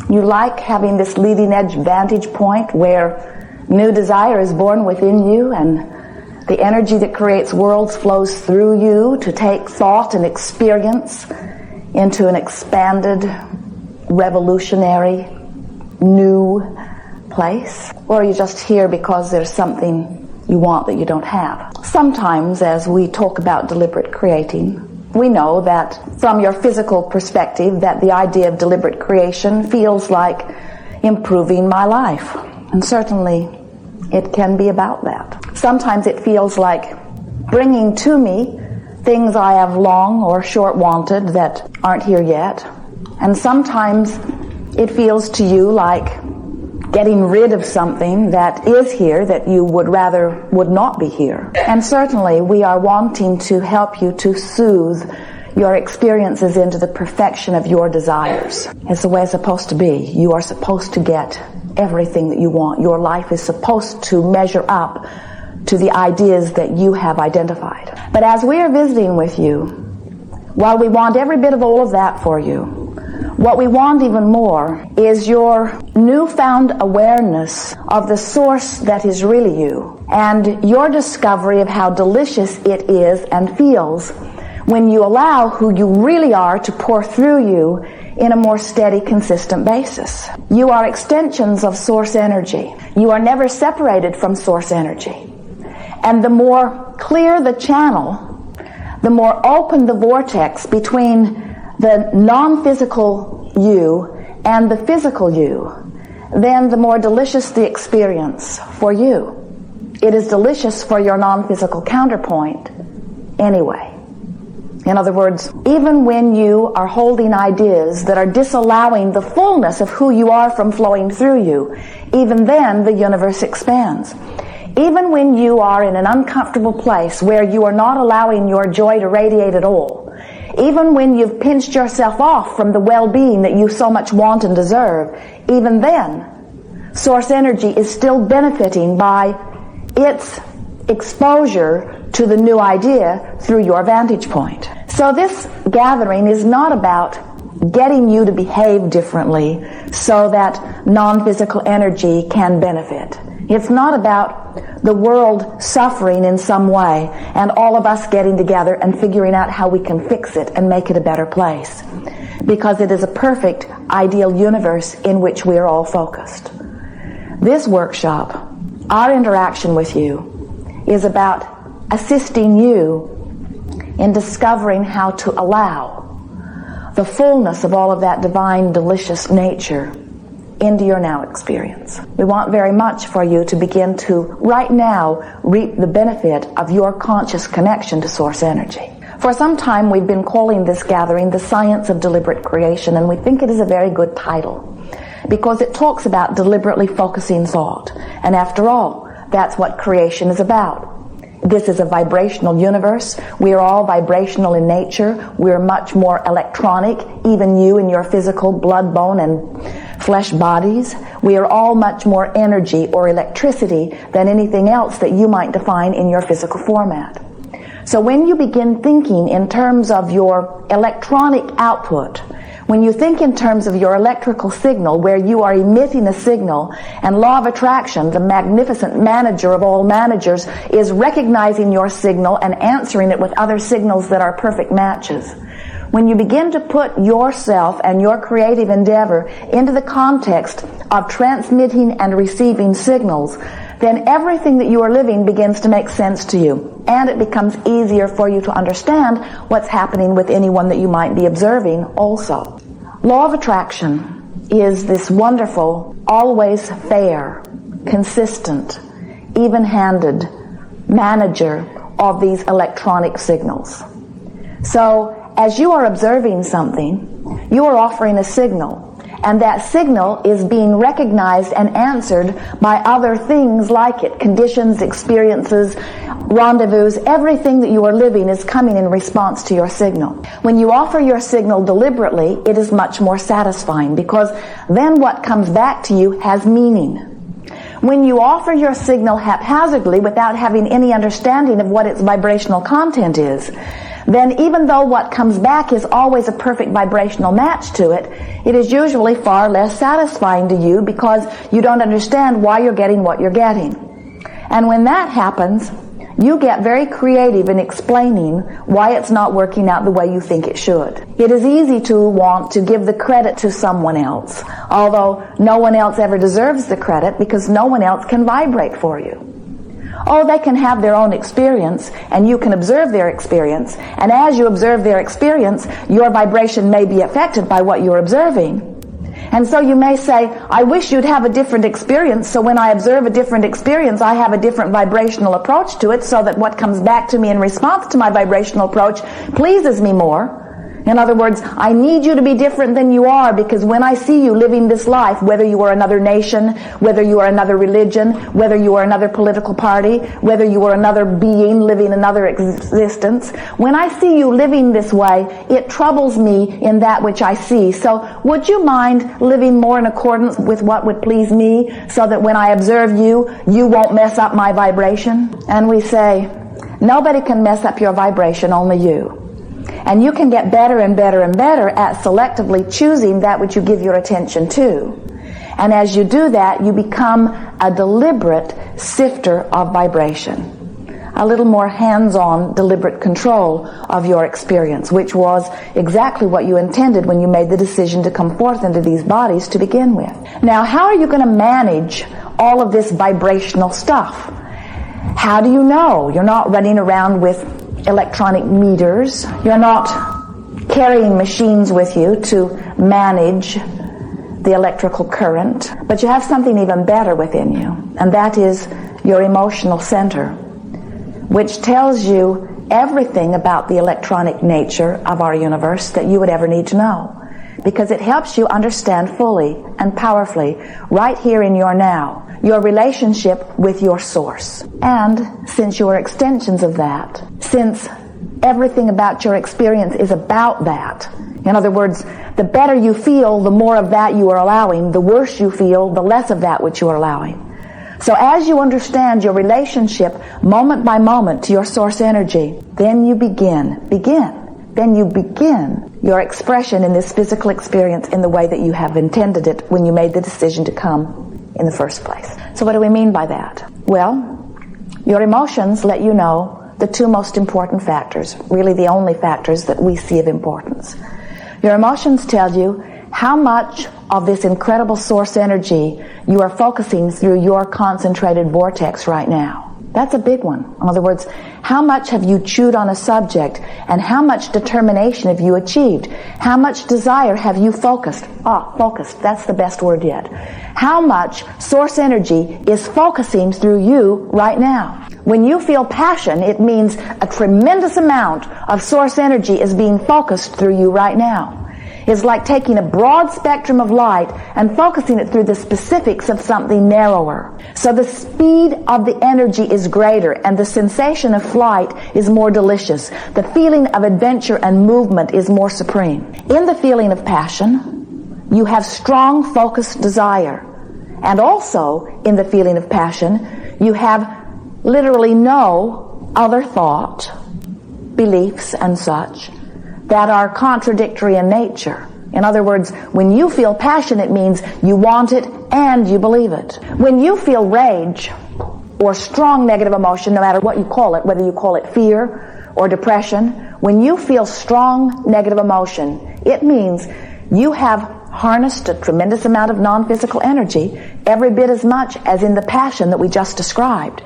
You like having this leading edge vantage point where new desire is born within you and the energy that creates worlds flows through you to take thought and experience into an expanded, revolutionary, new place? Or are you just here because there's something you want that you don't have? Sometimes, as we talk about deliberate creating, we know that from your physical perspective that the idea of deliberate creation feels like improving my life. And certainly it can be about that. Sometimes it feels like bringing to me things I have long or short wanted that aren't here yet. And sometimes it feels to you like getting rid of something that is here that you would rather would not be here. And certainly we are wanting to help you to soothe your experiences into the perfection of your desires. It's the way it's supposed to be. You are supposed to get everything that you want. Your life is supposed to measure up to the ideas that you have identified. But as we are visiting with you, while we want every bit of all of that for you, what we want even more is your newfound awareness of the source that is really you, and your discovery of how delicious it is and feels when you allow who you really are to pour through you in a more steady, consistent basis. You are extensions of source energy. You are never separated from source energy. And the more clear the channel, the more open the vortex between the non-physical you and the physical you, then the more delicious the experience for you. It is delicious for your non-physical counterpoint anyway. In other words, even when you are holding ideas that are disallowing the fullness of who you are from flowing through you, even then the universe expands. Even when you are in an uncomfortable place where you are not allowing your joy to radiate at all, even when you've pinched yourself off from the well-being that you so much want and deserve, even then, source energy is still benefiting by its exposure to the new idea through your vantage point. So this gathering is not about getting you to behave differently so that non-physical energy can benefit. It's not about the world suffering in some way and all of us getting together and figuring out how we can fix it and make it a better place. Because it is a perfect, ideal universe in which we are all focused. This workshop, our interaction with you, is about assisting you in discovering how to allow the fullness of all of that divine, delicious nature into your now experience. We want very much for you to begin to, right now, reap the benefit of your conscious connection to source energy. For some time we've been calling this gathering the Science of Deliberate Creation, and we think it is a very good title because it talks about deliberately focusing thought. And after all, that's what creation is about. This is a vibrational universe. We are all vibrational in nature. We're much more electronic, even you in your physical blood, bone, and flesh bodies. We are all much more energy or electricity than anything else that you might define in your physical format. So when you begin thinking in terms of your electronic output, when you think in terms of your electrical signal, where you are emitting a signal, and law of attraction, the magnificent manager of all managers, is recognizing your signal and answering it with other signals that are perfect matches. When you begin to put yourself and your creative endeavor into the context of transmitting and receiving signals, then everything that you are living begins to make sense to you. And it becomes easier for you to understand what's happening with anyone that you might be observing also. Law of attraction is this wonderful, always fair, consistent, even-handed manager of these electronic signals. So, as you are observing something, you are offering a signal. And that signal is being recognized and answered by other things like it. Conditions, experiences, rendezvous, everything that you are living is coming in response to your signal. When you offer your signal deliberately, it is much more satisfying because then what comes back to you has meaning. When you offer your signal haphazardly without having any understanding of what its vibrational content is, then even though what comes back is always a perfect vibrational match to it, it is usually far less satisfying to you because you don't understand why you're getting what you're getting. And when that happens, you get very creative in explaining why it's not working out the way you think it should. It is easy to want to give the credit to someone else, although no one else ever deserves the credit because no one else can vibrate for you. Oh, they can have their own experience, and you can observe their experience, and as you observe their experience, your vibration may be affected by what you're observing. And so you may say, I wish you'd have a different experience, so when I observe a different experience, I have a different vibrational approach to it, so that what comes back to me in response to my vibrational approach pleases me more. In other words, I need you to be different than you are, because when I see you living this life, whether you are another nation, whether you are another religion, whether you are another political party, whether you are another being living another existence, when I see you living this way, it troubles me in that which I see. So would you mind living more in accordance with what would please me, so that when I observe you, you won't mess up my vibration? And we say, nobody can mess up your vibration, only you. And you can get better and better and better at selectively choosing that which you give your attention to. And as you do that, you become a deliberate sifter of vibration. A little more hands-on, deliberate control of your experience, which was exactly what you intended when you made the decision to come forth into these bodies to begin with. Now, how are you going to manage all of this vibrational stuff? How do you know? You're not running around with electronic meters. You're not carrying machines with you to manage the electrical current, but you have something even better within you, and that is your emotional center, which tells you everything about the electronic nature of our universe that you would ever need to know, because it helps you understand fully and powerfully, right here in your now, your relationship with your source. And since you are extensions of that, since everything about your experience is about that, in other words, the better you feel, the more of that you are allowing. The worse you feel, the less of that which you are allowing. So as you understand your relationship moment by moment to your source energy, then you begin your expression in this physical experience in the way that you have intended it when you made the decision to come in the first place. So what do we mean by that? Well, your emotions let you know the two most important factors, really the only factors that we see of importance. Your emotions tell you how much of this incredible source energy you are focusing through your concentrated vortex right now. That's a big one. In other words, how much have you chewed on a subject, and how much determination have you achieved? How much desire have you focused? Focused, that's the best word yet. How much source energy is focusing through you right now? When you feel passion, it means a tremendous amount of source energy is being focused through you right now. It's like taking a broad spectrum of light and focusing it through the specifics of something narrower. So the speed of the energy is greater, and the sensation of flight is more delicious. The feeling of adventure and movement is more supreme. In the feeling of passion, you have strong, focused desire. And also, in the feeling of passion, you have literally no other thought, beliefs, and such that are contradictory in nature. In other words, when you feel passion, it means you want it and you believe it. When you feel rage or strong negative emotion, no matter what you call it, whether you call it fear or depression, when you feel strong negative emotion, it means you have harnessed a tremendous amount of non-physical energy, every bit as much as in the passion that we just described.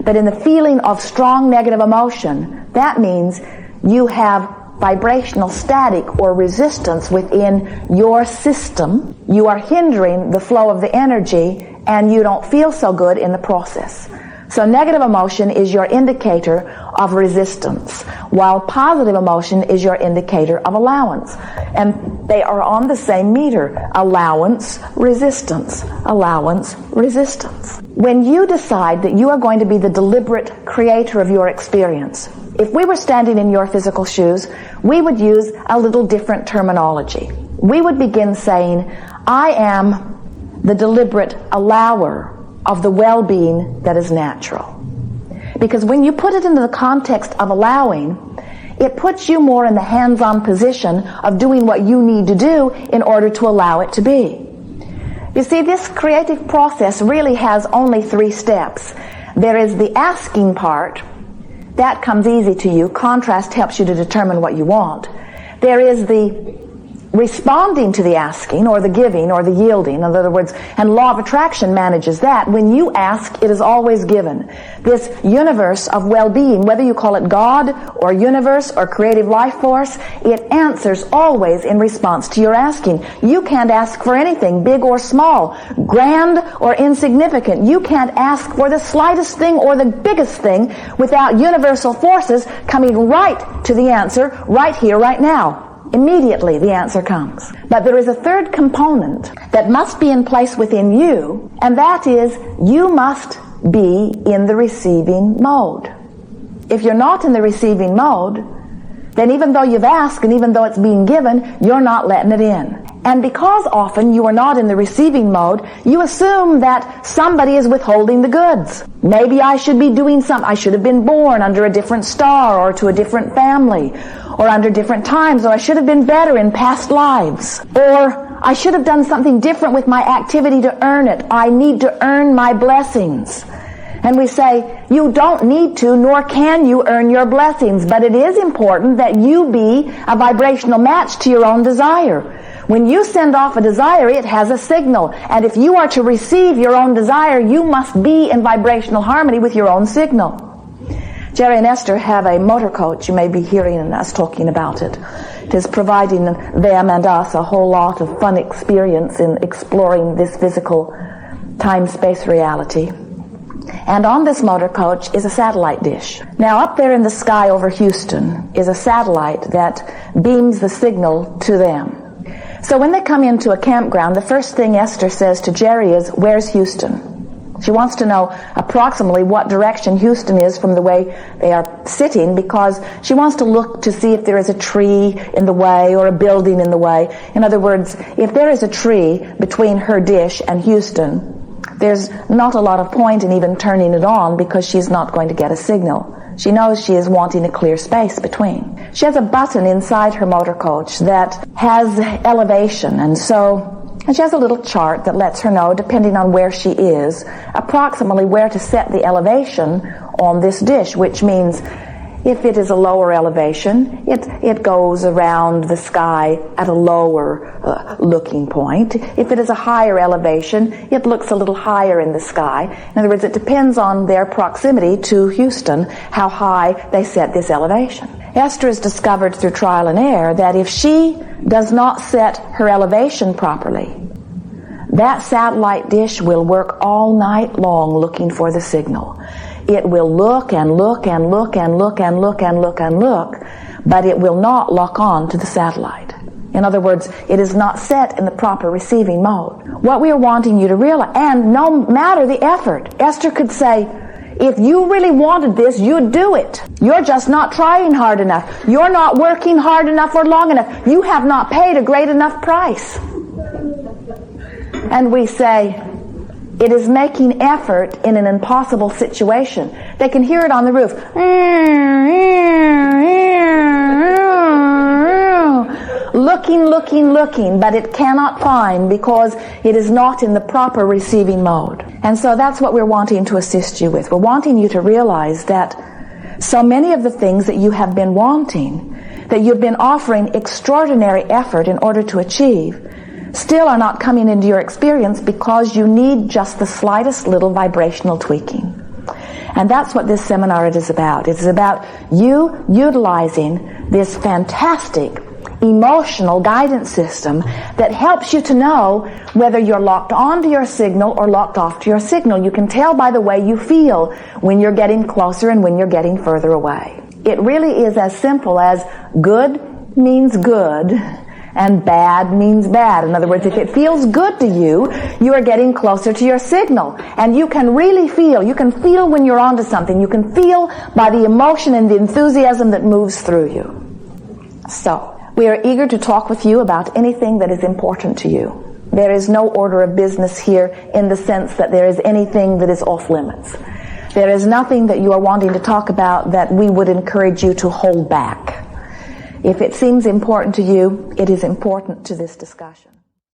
But in the feeling of strong negative emotion, that means you have vibrational static or resistance within your system. You are hindering the flow of the energy, and you don't feel so good in the process. So negative emotion is your indicator of resistance, while positive emotion is your indicator of allowance. And they are on the same meter. Allowance, resistance. Allowance, resistance. When you decide that you are going to be the deliberate creator of your experience, if we were standing in your physical shoes, we would use a little different terminology. We would begin saying, I am the deliberate allower of the well-being that is natural. Because when you put it into the context of allowing, It puts you more in the hands-on position of doing what you need to do in order to allow it to be. You see, this creative process really has only 3 steps. There is the asking part. That comes easy to you. Contrast helps you to determine what you want. There is the responding to the asking, or the giving, or the yielding, in other words, and law of attraction manages that. When you ask, it is always given. This universe of well-being, whether you call it God, or universe, or creative life force, it answers always in response to your asking. You can't ask for anything, big or small, grand or insignificant. You can't ask for the slightest thing or the biggest thing without universal forces coming right to the answer, right here, right now. Immediately the answer comes. But there is a third component that must be in place within you, and that is you must be in the receiving mode. If you're not in the receiving mode, then even though you've asked and even though it's being given, you're not letting it in. And because often you are not in the receiving mode, you assume that somebody is withholding the goods. Maybe I should be doing something. I should have been born under a different star or to a different family or under different times, or I should have been better in past lives, or I should have done something different with my activity to earn it. I need to earn my blessings. And we say, you don't need to, nor can you earn your blessings, but it is important that you be a vibrational match to your own desire. When you send off a desire, it has a signal. And if you are to receive your own desire, you must be in vibrational harmony with your own signal. Jerry and Esther have a motor coach. You may be hearing us talking about it. It is providing them and us a whole lot of fun experience in exploring this physical time-space reality. And on this motor coach is a satellite dish. Now up there in the sky over Houston is a satellite that beams the signal to them. So when they come into a campground, the first thing Esther says to Jerry is, "Where's Houston?" She wants to know approximately what direction Houston is from the way they are sitting, because she wants to look to see if there is a tree in the way or a building in the way. In other words, if there is a tree between her dish and Houston, there's not a lot of point in even turning it on, because she's not going to get a signal. She knows she is wanting a clear space between. She has a button inside her motor coach that has elevation, and she has a little chart that lets her know, depending on where she is, approximately where to set the elevation on this dish, which means if it is a lower elevation, it goes around the sky at a lower looking point. If it is a higher elevation, it looks a little higher in the sky. In other words, it depends on their proximity to Houston, how high they set this elevation. Esther has discovered through trial and error that if she does not set her elevation properly, that satellite dish will work all night long looking for the signal. It will look and look and look and look and look and look and look, but it will not lock on to the satellite. In other words, it is not set in the proper receiving mode. What we are wanting you to realize, and no matter the effort, Esther could say, if you really wanted this, you'd do it. You're just not trying hard enough. You're not working hard enough or long enough. You have not paid a great enough price. And we say, it is making effort in an impossible situation. They can hear it on the roof. Looking, but it cannot find because it is not in the proper receiving mode. And so that's what we're wanting to assist you with. We're wanting you to realize that so many of the things that you have been wanting, that you've been offering extraordinary effort in order to achieve, still are not coming into your experience because you need just the slightest little vibrational tweaking. And that's what this seminar is about. It's about you utilizing this fantastic emotional guidance system that helps you to know whether you're locked onto your signal or locked off to your signal. You can tell by the way you feel when you're getting closer and when you're getting further away. It really is as simple as good means good and bad means bad. In other words, if it feels good to you, you are getting closer to your signal. And you can really feel, you can feel when you're onto something. You can feel by the emotion and the enthusiasm that moves through you. So, we are eager to talk with you about anything that is important to you. There is no order of business here in the sense that there is anything that is off limits. There is nothing that you are wanting to talk about that we would encourage you to hold back. If it seems important to you, it is important to this discussion.